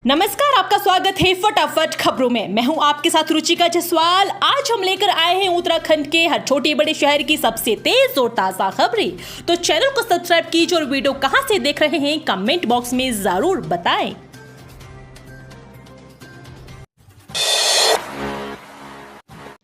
नमस्कार, आपका स्वागत है फटाफट खबरों में। मैं हूं आपके साथ रुचिका जसवाल। आज हम लेकर आए हैं उत्तराखंड के हर छोटे बड़े शहर की सबसे तेज और ताजा खबरें। तो चैनल को सब्सक्राइब कीजिए और वीडियो कहां से देख रहे हैं कमेंट बॉक्स में जरूर बताएं।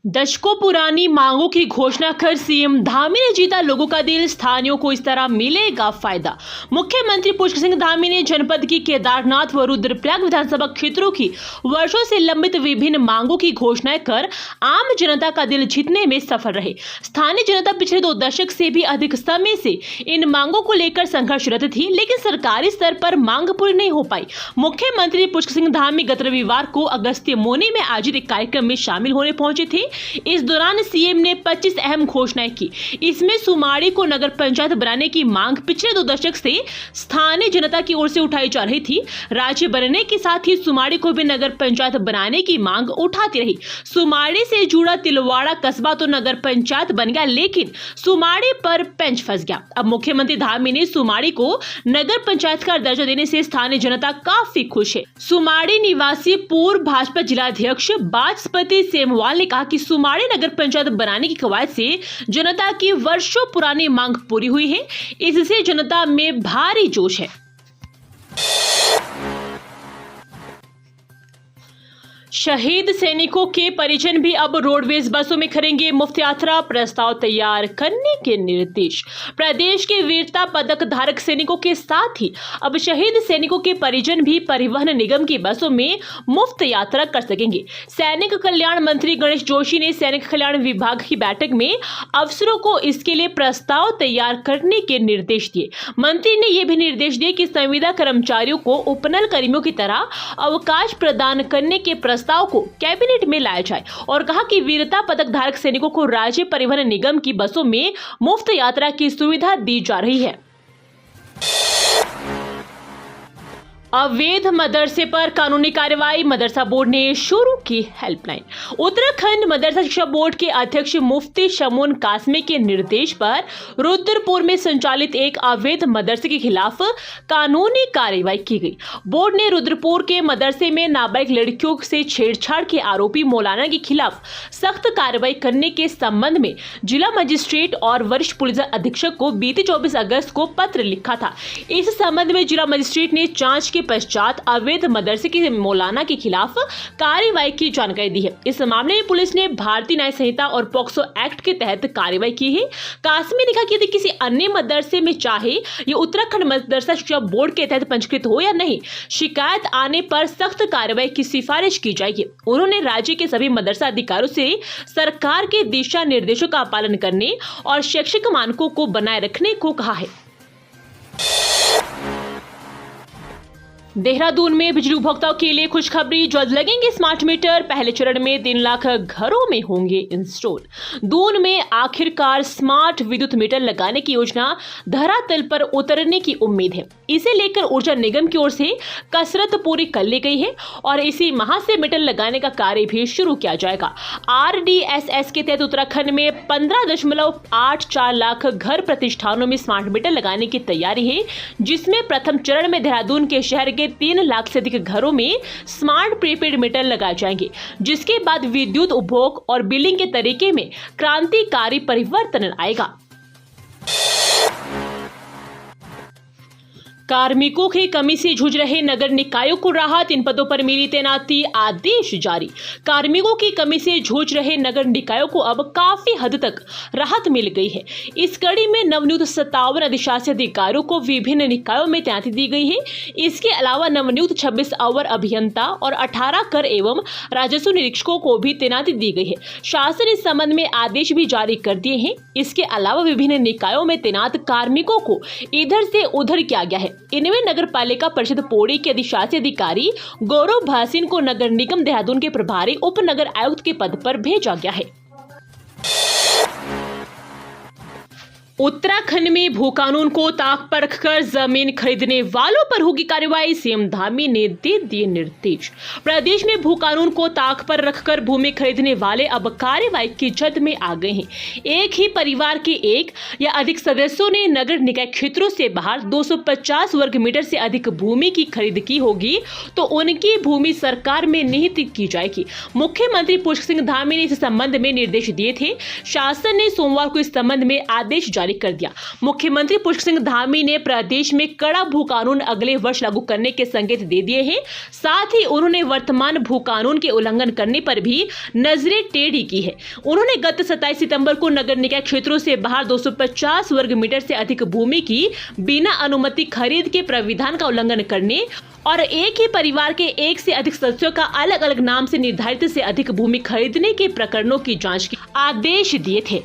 दशकों पुरानी मांगों की घोषणा कर सीएम धामी ने जीता लोगों का दिल। स्थानीयों को इस तरह मिलेगा फायदा। मुख्यमंत्री पुष्कर सिंह धामी ने जनपद की केदारनाथ व रुद्रप्रयाग विधानसभा क्षेत्रों की वर्षों से लंबित विभिन्न मांगों की घोषणाएं कर आम जनता का दिल जीतने में सफल रहे। स्थानीय जनता पिछले 2 दशक से भी अधिक समय से इन मांगों को लेकर संघर्षरत थी, लेकिन सरकारी स्तर पर मांग पूरी नहीं हो पाई। मुख्यमंत्री पुष्कर सिंह धामी गत रविवार को अगस्त्य मोनी में आयोजित एक कार्यक्रम में शामिल होने पहुंचे थे। इस दौरान सीएम ने 25 अहम घोषणाएं की। इसमें सुमाड़ी को नगर पंचायत बनाने की मांग पिछले 2 दशक से स्थानीय जनता की ओर से उठाई जा रही थी। राज्य बनने के साथ ही सुमाड़ी को भी नगर पंचायत बनाने की मांग उठाती रही। सुमाड़ी से जुड़ा तिलवाड़ा कस्बा तो नगर पंचायत बन गया, लेकिन सुमाड़ी पर पेंच फंस गया। अब मुख्यमंत्री धामी ने सुमाड़ी को नगर पंचायत का दर्जा देने से स्थानीय जनता काफी खुश है। सुमाड़ी निवासी पूर्व भाजपा जिलाध्यक्ष बाजपति सेमवाल ने कहा कि सुमाड़ी नगर पंचायत बनाने की कवायद से जनता की वर्षों पुरानी मांग पूरी हुई है। इससे जनता में भारी जोश है। शहीद सैनिकों के परिजन भी अब रोडवेज बसों में करेंगे मुफ्त यात्रा। प्रस्ताव तैयार करने के निर्देश। प्रदेश के वीरता पदक धारक सैनिकों के साथ ही अब शहीद सैनिकों के परिजन भी परिवहन निगम की बसों में मुफ्त यात्रा कर सकेंगे। सैनिक कल्याण मंत्री गणेश जोशी ने सैनिक कल्याण विभाग की बैठक में अफसरों को इसके लिए प्रस्ताव तैयार करने के निर्देश दिए। मंत्री ने यह भी निर्देश दिए कि संविदा कर्मचारियों को उपनल कर्मियों की तरह अवकाश प्रदान करने के प्रस्ताव को कैबिनेट में लाया जाए और कहा कि वीरता पदक धारक सैनिकों को राज्य परिवहन निगम की बसों में मुफ्त यात्रा की सुविधा दी जा रही है। अवैध मदरसे पर कानूनी कार्रवाई। मदरसा बोर्ड ने शुरू की हेल्पलाइन। उत्तराखंड मदरसा शिक्षा बोर्ड के अध्यक्ष मुफ्ती शमून कासमी के निर्देश पर रुद्रपुर में संचालित एक अवैध मदरसे के खिलाफ कानूनी कार्रवाई की गई। बोर्ड ने रुद्रपुर के मदरसे में नाबालिग लड़कियों से छेड़छाड़ के आरोपी मौलाना के खिलाफ सख्त कार्रवाई करने के संबंध में जिला मजिस्ट्रेट और वरिष्ठ पुलिस अधीक्षक को बीते 24 अगस्त को पत्र लिखा था। इस संबंध में जिला मजिस्ट्रेट ने जांच के पश्चात अवैध मदरसे के मौलाना के खिलाफ कार्रवाई की जानकारी दी है। इस मामले में पुलिस ने भारतीय न्याय संहिता और पॉक्सो एक्ट के तहत कार्रवाई की है। कासमी ने कहा कि यदि किसी अन्य मदरसे में चाहे ये उत्तराखंड मदरसा शिक्षा बोर्ड के तहत पंजीकृत हो या नहीं, शिकायत आने पर सख्त कार्रवाई की सिफारिश की जाएगी। उन्होंने राज्य के सभी मदरसा अधिकारियों से सरकार के दिशा निर्देशों का पालन करने और शैक्षिक मानकों को बनाए रखने को कहा है। देहरादून में बिजली उपभोक्ताओं के लिए खुशखबरी। जल्द लगेंगे स्मार्ट मीटर। पहले चरण में 3 लाख घरों में होंगे इंस्टॉल। दून में आखिरकार स्मार्ट विद्युत मीटर लगाने की योजना धरातल पर उतरने की उम्मीद है। इसे लेकर ऊर्जा निगम की ओर से कसरत पूरी कर ली गई है और इसी माह से मीटर लगाने का कार्य भी शुरू किया जाएगा। RDSS के तहत उत्तराखंड में 15.84 लाख घर प्रतिष्ठानों में स्मार्ट मीटर लगाने की तैयारी है, जिसमें प्रथम चरण में देहरादून के शहर के 3 लाख से अधिक घरों में स्मार्ट प्रीपेड मीटर लगाए जाएंगे, जिसके बाद विद्युत उपभोग और बिलिंग के तरीके में क्रांतिकारी परिवर्तन आएगा। कार्मिकों की कमी से जूझ रहे नगर निकायों को राहत। इन पदों पर मिली तैनाती। आदेश जारी। कार्मिकों की कमी से जूझ रहे नगर निकायों को अब काफी हद तक राहत मिल गई है। इस कड़ी में नवनियुक्त 57 अधिशासी अधिकारियों को विभिन्न निकायों में तैनाती दी गई है। इसके अलावा नवनियुक्त 26 अवर अभियंता और 18 कर एवं राजस्व निरीक्षकों को भी तैनाती दी गई है। शासन इस संबंध में आदेश भी जारी कर दिए हैं। इसके अलावा विभिन्न निकायों में तैनात कार्मिकों को इधर से उधर किया गया है। इनमें नगर पालिका परिषद पौड़ी के अधिशासी अधिकारी गौरव भासीन को नगर निगम देहरादून के प्रभारी उप नगर आयुक्त के पद पर भेजा गया है। उत्तराखंड में भू कानून को ताक पर रखकर जमीन खरीदने वालों पर होगी कार्रवाई, सीएम धामी ने दे दिए निर्देश। प्रदेश में भू कानून को ताक पर रखकर भूमि खरीदने वाले अब कार्रवाई की जद में आ गए हैं। एक ही परिवार के एक या अधिक सदस्यों ने नगर निकाय क्षेत्रों से बाहर 250 वर्ग मीटर से अधिक भूमि की खरीद की होगी तो उनकी भूमि सरकार में निहित की जाएगी। मुख्यमंत्री पुष्कर सिंह धामी ने इस संबंध में निर्देश दिए थे। शासन ने सोमवार को इस संबंध में आदेश जारी कर दिया। मुख्यमंत्री पुष्कर सिंह धामी ने प्रदेश में कड़ा भू कानून अगले वर्ष लागू करने के संकेत दे दिए हैं। साथ ही उन्होंने वर्तमान भू कानून के उल्लंघन करने पर भी नजरें टेढ़ी की है। उन्होंने गत 27 सितंबर को नगर निकाय क्षेत्रों से बाहर 250 वर्ग मीटर से अधिक भूमि की बिना अनुमति खरीद के प्राविधान का उल्लंघन करने और एक ही परिवार के एक से अधिक सदस्यों का अलग अलग नाम से निर्धारित से अधिक भूमि खरीदने के प्रकरणों की जांच के आदेश दिए थे।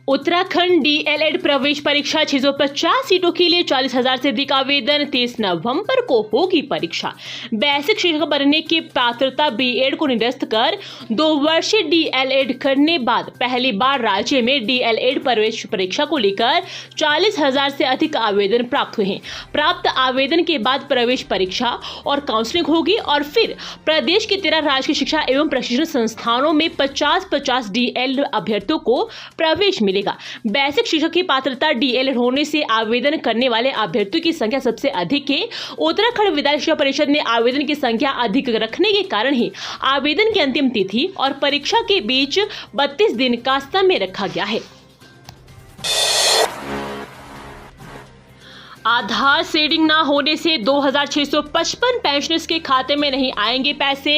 उत्तराखंड डीएलएड प्रवेश परीक्षा 650 सीटों के लिए 40,000 से अधिक आवेदन। 23 नवंबर को होगी परीक्षा। बेसिक शिक्षक बनने की पात्रता बीएड को निरस्त कर 2 वर्षीय डीएलएड करने बाद पहली बार राज्य में डीएलएड प्रवेश परीक्षा को लेकर 40,000 से अधिक आवेदन प्राप्त हुए हैं। प्राप्त आवेदन के बाद प्रवेश परीक्षा और काउंसलिंग होगी और फिर प्रदेश के 13 राजकीय शिक्षा एवं प्रशिक्षण संस्थानों में 50-50 डीएलएड अभ्यर्थियों को प्रवेश मिलेगा। बेसिक शिक्षक की पात्रता डीएलएड होने से आवेदन करने वाले अभ्यर्थियों की संख्या सबसे अधिक है। उत्तराखंड विद्यालय शिक्षा परिषद ने आवेदन की संख्या अधिक रखने के कारण ही आवेदन की अंतिम तिथि और परीक्षा के बीच 32 दिन का समय रखा गया है। आधार सीडिंग न होने से 2,655 पेंशनर्स के खाते में नहीं आएंगे पैसे।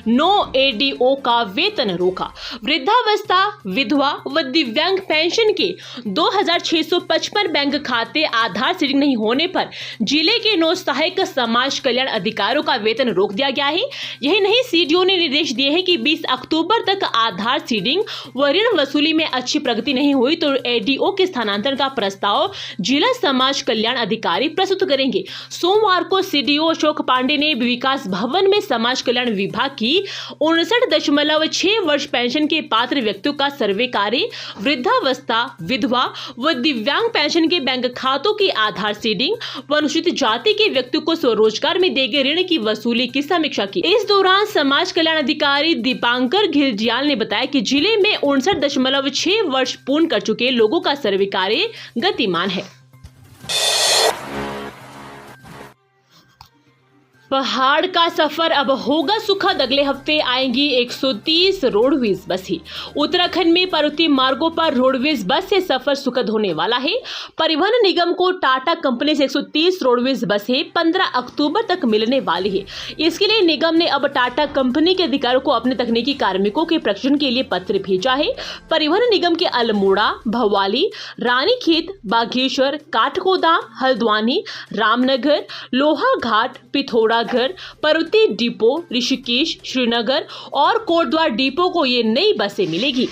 नो एडीओ का वेतन रोका। वृद्धावस्था, विधवा व दिव्यांग पेंशन के 2,655 बैंक खाते आधार सीडिंग नहीं होने पर जिले के 9 सहायक समाज कल्याण अधिकारियों का वेतन रोक दिया गया है। यही नहीं, सीडीओ ने निर्देश दिए हैं कि 20 अक्टूबर तक आधार सीडिंग व ऋण वसूली में अच्छी प्रगति नहीं हुई तो एडीओ के स्थानांतरण का प्रस्ताव जिला समाज कल्याण अधिकारी प्रस्तुत करेंगे। सोमवार को सीडीओ अशोक पांडे ने विकास भवन में समाज कल्याण विभाग की 59.6 वर्ष पेंशन के पात्र व्यक्तियों का सर्वे कार्य, वृद्धावस्था, विधवा व दिव्यांग पेंशन के बैंक खातों की आधार सीडिंग व अनुसूचित जाति के व्यक्तियों को स्वरोजगार में दिए गए ऋण की वसूली की समीक्षा की। इस दौरान समाज कल्याण अधिकारी दीपांकर घिलजियाल ने बताया कि जिले में 59.6 वर्ष पूर्ण कर चुके लोगों का सर्वे कार्य गतिमान है। पहाड़ का सफर अब होगा सुखद। अगले हफ्ते आएंगी 130 रोडवेज बसें। उत्तराखंड में पर्वतीय मार्गों पर रोडवेज बस से सफर सुखद होने वाला है। परिवहन निगम को टाटा कंपनी से 130 रोडवेज बसें 15 अक्टूबर तक मिलने वाली है। इसके लिए निगम ने अब टाटा कंपनी के अधिकारियों को अपने तकनीकी कार्मिकों के प्रशिक्षण के लिए पत्र भेजा है। परिवहन निगम के अल्मोड़ा, भवाली, रानीखेत, बागेश्वर, काठगोदाम, हल्द्वानी, रामनगर, लोहाघाट, पिथौरागढ़, पर्वतीय डिपो, ऋषिकेश, श्रीनगर और कोटद्वार डिपो को ये नई बसें मिलेगी।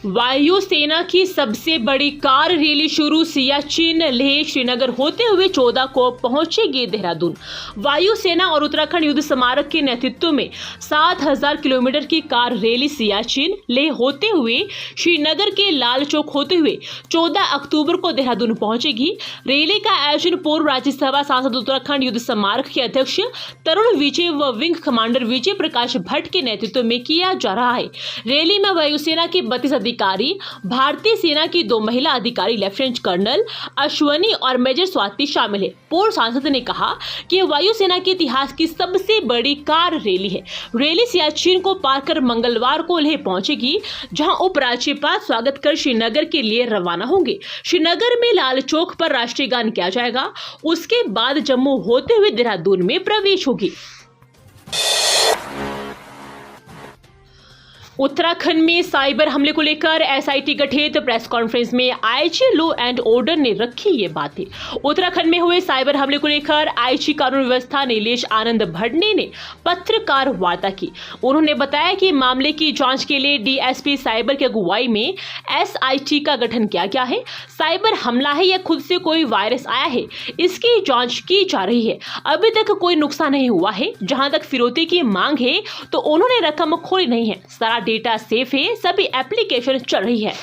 वायुसेना की सबसे बड़ी कार रैली शुरू। सियाचिन, लेह, श्रीनगर होते हुए 14 को पहुंचेगी देहरादून। वायुसेना और उत्तराखंड युद्ध स्मारक के नेतृत्व में 7,000 किलोमीटर की कार रैली सियाचिन, लेह होते हुए श्रीनगर के लाल चौक होते हुए 14 अक्टूबर को देहरादून पहुंचेगी। रैली का आयोजन पूर्व राज्यसभा सांसद उत्तराखंड युद्ध स्मारक के अध्यक्ष तरुण विजय व विंग कमांडर विजय प्रकाश भट्ट के नेतृत्व में किया जा रहा है। रैली में वायुसेना के 32 अधिकारी, भारतीय सेना की 2 महिला अधिकारी, लेफ्टिनेंट कर्नल अश्वनी और मेजर स्वाति शामिल है। पूर्व सांसद ने कहा कि वायुसेना के इतिहास की सबसे बड़ी कार रैली है। रैली सियाचिन को पार कर मंगलवार को लेह पहुंचेगी, जहां उपराज्यपाल स्वागत कर श्रीनगर के लिए रवाना होंगे। श्रीनगर में लाल चौक पर राष्ट्रीय गान किया जाएगा। उसके बाद जम्मू होते हुए देहरादून में प्रवेश होगी। उत्तराखंड में साइबर हमले को लेकर एसआईटी गठित प्रेस कॉन्फ्रेंस में आईजी लॉ एंड ऑर्डर ने रखी ये बातें। उत्तराखंड में हुए साइबर हमले को लेकर आईजी कानून व्यवस्था नीलेश आनंद भड़ने ने पत्रकार वार्ता की। उन्होंने बताया कि मामले की जांच के लिए डीएसपी साइबर की अगुवाई में एसआईटी का गठन किया गया है। साइबर हमला है या खुद से कोई वायरस आया है, इसकी जांच की जा रही है। अभी तक कोई नुकसान नहीं हुआ है। जहां तक फिरौती की मांग है तो उन्होंने रकम खोली नहीं है। सारा डेटा सेफ है, सभी एप्लीकेशन चल रही है।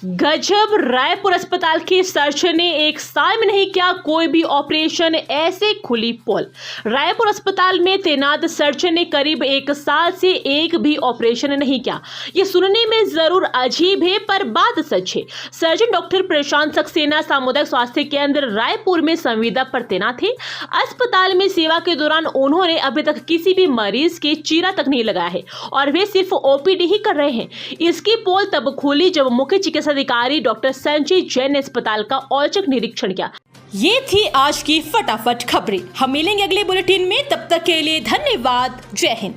गजब, रायपुर अस्पताल के सर्जन ने एक साल में नहीं किया कोई भी ऑपरेशन, ऐसे खुली पोल। रायपुर अस्पताल में तैनात सर्जन ने करीब एक साल से एक भी ऑपरेशन नहीं किया। ये सुनने में जरूर अजीब है पर बात सच है। सर्जन डॉक्टर प्रशांत सक्सेना सामुदायिक स्वास्थ्य केंद्र रायपुर में संविदा पर तैनात थे। अस्पताल में सेवा के दौरान उन्होंने अभी तक किसी भी मरीज के चीरा तक नहीं लगाया है और वे सिर्फ ओपीडी ही कर रहे हैं। इसकी पोल तब खुली जब मुख्य चिकित्सा अधिकारी डॉक्टर संजय जैन ने अस्पताल का औचक निरीक्षण किया। ये थी आज की फटाफट खबरें। हम मिलेंगे अगले बुलेटिन में, तब तक के लिए धन्यवाद। जय हिंद।